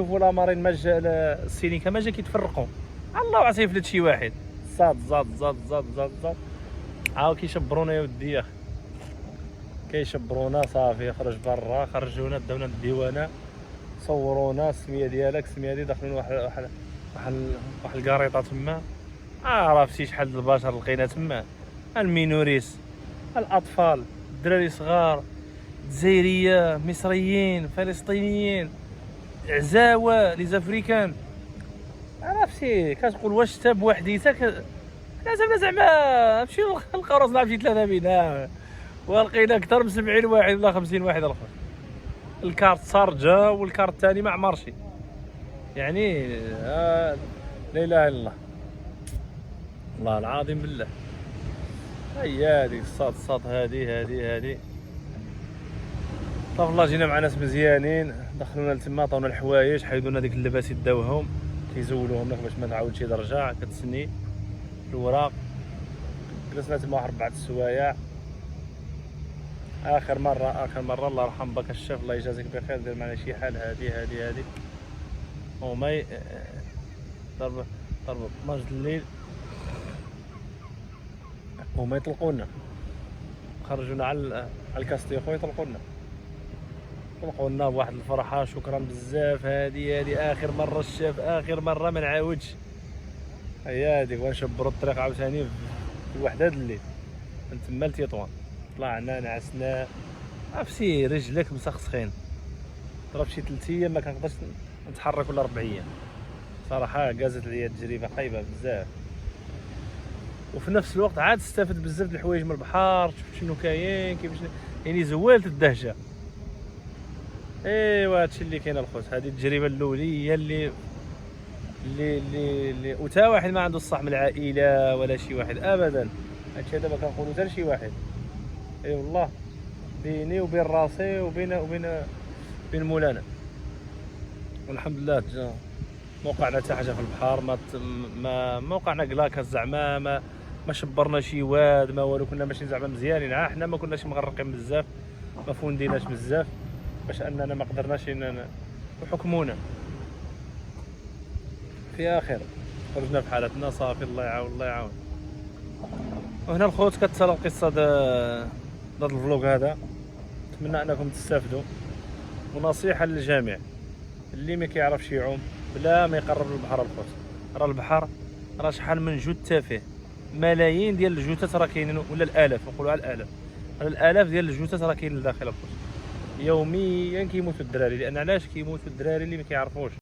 شوفوا لا مارين ما جا السينيكا ما جا كيتفرقوا. الله عصيفلت شي واحد زاد زاد زاد زاد زاد زاد عاود كيشبرونا يا ودي يا اخي، كيشبرونا صافي خرج برا، خرجونا داونا الديوانه، صورونا السميه ديالك السميه دي، داخلين واحد الكاريطه تما. عرفتي شحال د البشر لقينا تما، المينوريس، الاطفال، الدراري صغار، جزائريه، مصريين، فلسطينيين، عزاوه، لي زافريكان. عرفتي كتقول واش انت بوحديتك؟ لازم زعما نمشيو نلقاو راسنا شي ثلاثه بينا، ولقينا اكثر من 70 واحد ولا 50 واحد الاخر. الكارت صار جا والكارت الثاني ما عمرشي، يعني لا اله الا الله، والله العظيم بالله. هي هذيك الصاد هذه طاف الله. جينا مع ناس مزيانين، دخلونا لتما عطاونا الحوايج، حيدونا ديك اللباس يداوهم، كيزولوهم لك باش ما تعاودش ترجع، كتسني الوراق. جلسنا تما واحد 4 السوايع. اخر مره الله يرحم بك الشيف، الله يجازيك بخير، دير معنا شي حال. هذه وما ضرب 12 الليل وما يطلقونا، خرجونا على الكاستيخو يطلقونا بواحد الفرحه. شكرا بزاف. هذه اخر مره الشاف، اخر مره ما نعاودش. هي هذيك، ونشبروا الطريق عاوتاني في الوحده د الليل من تما لتطوان. طلعنا نعسنا، عرفتي رجلك مسخسخين، ضرب شي 3 ايام ما كنقدرش نتحرك ولا 4 ايام صراحه. قازت عليا التجربه خايبه بزاف، وفي نفس الوقت عاد استفدت بزاف د الحوايج من البحر. شفت شنو كاين كيفاش، يعني زوالت الدهشه. ايوا هادشي اللي كاين الخوت. هذه التجربه الاوليه اللي وتا واحد ما عنده الصح من العائله ولا شي واحد ابدا. هادشي دابا كنقولو حتى لشي واحد، اي والله، بيني وبين راسي وبين مولانا. والحمد لله ما وقعنا حتى حاجه في البحر، ما وقعنا كلاكس زعما، ما شبرنا شي واد ما والو. كنا ماشيين زعما مزيانين، حنا ما كناش مغرقين بزاف، ما فونديناش بزاف باش اننا ما قدرناش وحكمونا. في اخر خرجنا في حالتنا صافي. الله يعاون الله يعاون. وهنا الخوت كتسالى القصه د الفلوق هذا. نتمنى انكم تستافدوا، ونصيحه للجميع اللي ما كيعرفش يعوم بلا ما يقرب للبحر الخوت. راه البحر راه شحال من جثه تافه، ملايين ديال الجثث راه كاينين، ولا الالاف، نقولوا على الالاف، الالاف ديال الجثث راه كاين لداخل الخوت. يوميا كيموتوا الدراري. لان علاش كيموتوا الدراري؟ اللي ما كيعرفوش.